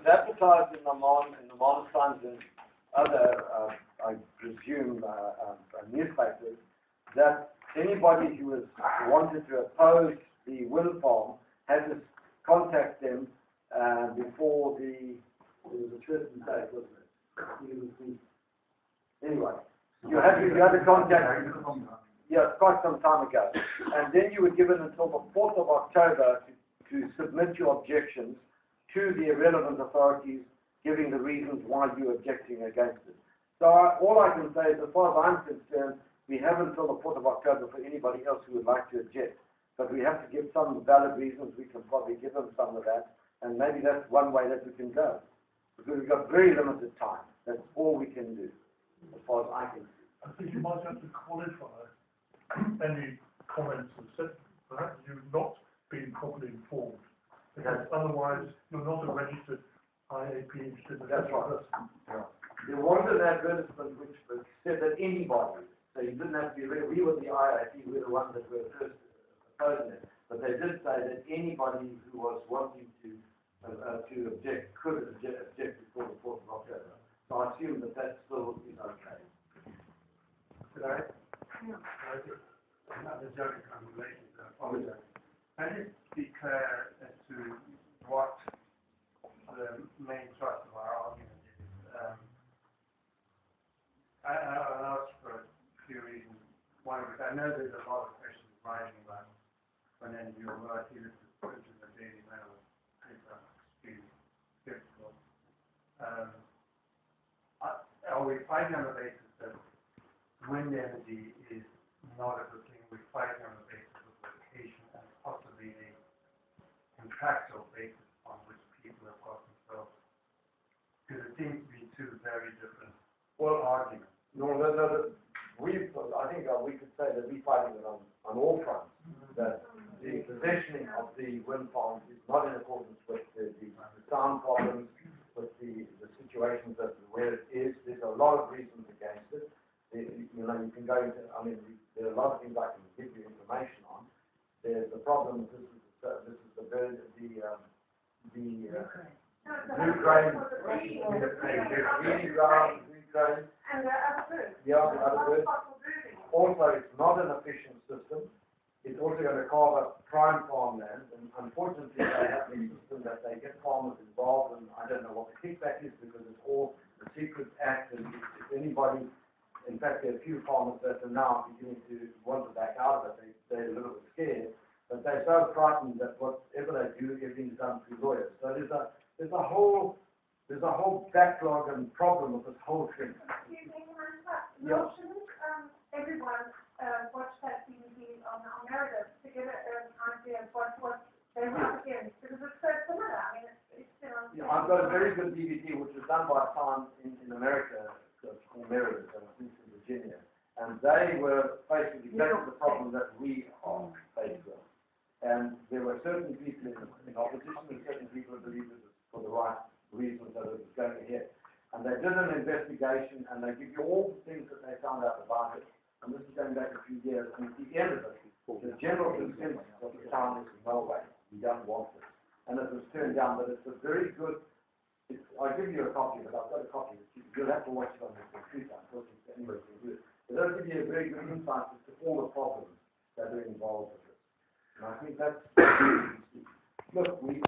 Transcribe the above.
advertised in the Times and other, I presume, newspapers, that anybody who wanted to oppose the wind farm had to contact them before there was a certain date, wasn't it? Anyway, you had to contact, quite some time ago, and then you were given until the 4th of October to submit your objections to the relevant authorities, giving the reasons why you're objecting against it. So all I can say is, as far as I'm concerned, we have until the 4th of October for anybody else who would like to object. But we have to give some valid reasons. We can probably give them some of that, and maybe that's one way that we can go. Because we've got very limited time. That's all we can do, as far as I can see. I think you might have to qualify any comments that said perhaps you've not been properly informed. Because otherwise you're not a registered IAP interested in That's right. Yeah. There was an advertisement which said that anybody, so you didn't have to be ready. We were the IAP, we were the ones that were first opposing it. But they did say that anybody who was wanting to object could object before the 4th of October. So I assume that that still is okay. Could I? Yeah. Another joke in relation to that. Can you be clear as to what the main thrust of our argument is? I'll ask for a few reasons. One, because I know there's a lot of questions rising about when NGO work, even if it's put in the Daily Mail, it's extremely difficult. Are we fighting on the basis that wind energy is not a good thing? We're fighting on the basis of location and possibly a contractual basis on which people have got themselves. Because it seems to be two very different arguments. I think we could say that we're fighting it on all fronts. That the positioning of the wind farms is not in accordance with the sound problems, with the situations that where it is. There's a lot of reasons against it. You can go into, there are a lot of things I can give you information on. There's the problem, this is the bird, the blue grain, and the other birds. Yeah, the other birds. Also, it's not an efficient system. It's also going to carve up prime farmland, and unfortunately, they have the system that they get farmers involved, and I don't know what the kickback is because it's all a secret act, and if anybody, in fact, there are a few farmers that are now beginning to want to back out of it. They're a little bit scared, but they're so frightened that whatever they do, everything's done through lawyers. So there's a whole backlog and problem with this whole thing. Excuse me, can I interrupt? Yeah. Shouldn't everyone watch that DVD on Meredith to get an idea of what they were up against? Because it's so similar. It's still on. Yeah, I've got a very good DVD which was done by Time in America, it's called Meredith, I think in Virginia, and they were faced with exactly the problem that we are faced with. And there were certain people in opposition and certain people who believed it was for the right reasons that it was going ahead. And they did an investigation, and they give you all the things that they found out about it. And this is going back a few years. And at the end of it, the general consensus of the town is no way, we don't want it. And it was turned down, but it's a very good. I'll give you a copy, but I've got a copy. You'll have to watch it on your computer. Unfortunately, anybody can do it. But it'll give you a very good insight as to all the problems that are involved with it. And I think that's look, we